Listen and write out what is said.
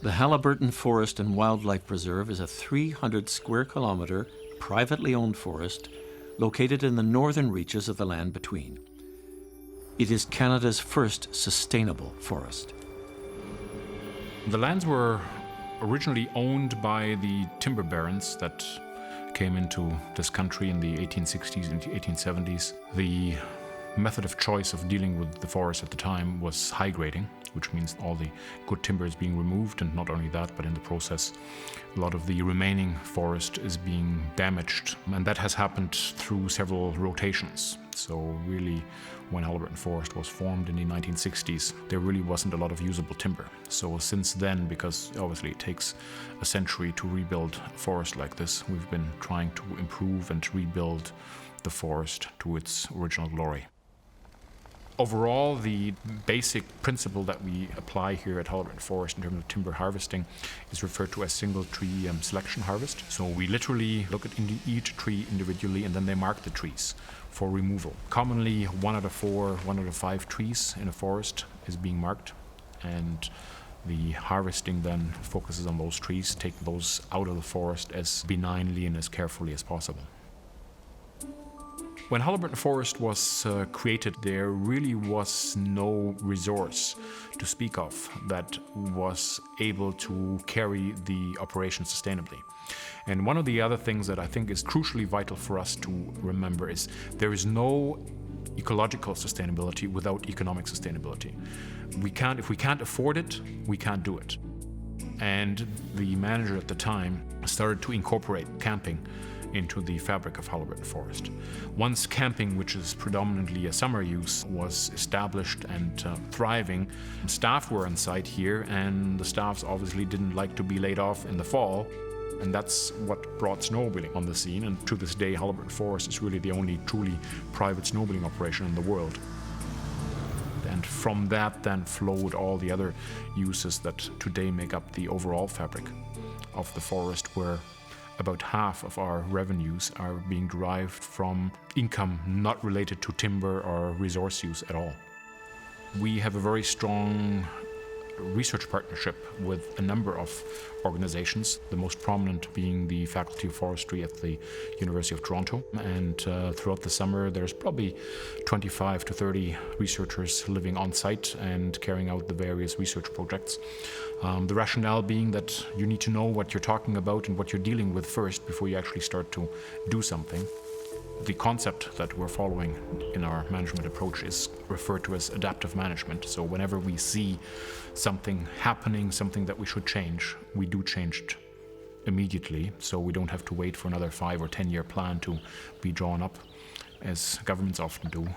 The Haliburton Forest and Wildlife Preserve is a 300 square kilometre privately owned forest located in the northern reaches of the land between. It is Canada's first sustainable forest. The lands were originally owned by the timber barons that came into this country in the 1860s and 1870s. The method of choice of dealing with the forest at the time was high grading, which means all the good timber is being removed, and not only that, but in the process a lot of the remaining forest is being damaged, and that has happened through several rotations. So really, when Haliburton Forest was formed in the 1960s, there really wasn't a lot of usable timber. So since then, because obviously it takes a century to rebuild a forest like this, we've been trying to improve and rebuild the forest to its original glory. Overall, the basic principle that we apply here at Haliburton Forest in terms of timber harvesting is referred to as single tree selection harvest. So we literally look at each tree individually, and then they mark the trees for removal. Commonly, 1 out of 4, 1 out of 5 trees in a forest is being marked, and the harvesting then focuses on those trees, take those out of the forest as benignly and as carefully as possible. When Haliburton Forest was created, there really was no resource to speak of that was able to carry the operation sustainably. And one of the other things that I think is crucially vital for us to remember is there is no ecological sustainability without economic sustainability. If we can't afford it, we can't do it. And the manager at the time started to incorporate camping into the fabric of Haliburton Forest. Once camping, which is predominantly a summer use, was established and thriving, staff were on site here, and the staffs obviously didn't like to be laid off in the fall, and that's what brought snowmobiling on the scene. And to this day, Haliburton Forest is really the only truly private snowmobiling operation in the world. And from that then flowed all the other uses that today make up the overall fabric of the forest, where about half of our revenues are being derived from income not related to timber or resource use at all. We have a very strong research partnership with a number of organizations, the most prominent being the Faculty of Forestry at the University of Toronto. And throughout the summer, there's probably 25 to 30 researchers living on site and carrying out the various research projects. The rationale being that you need to know what you're talking about and what you're dealing with first before you actually start to do something. The concept that we're following in our management approach is referred to as adaptive management. So whenever we see something happening, something that we should change, we do change it immediately. So we don't have to wait for another 5 or 10 year plan to be drawn up, as governments often do.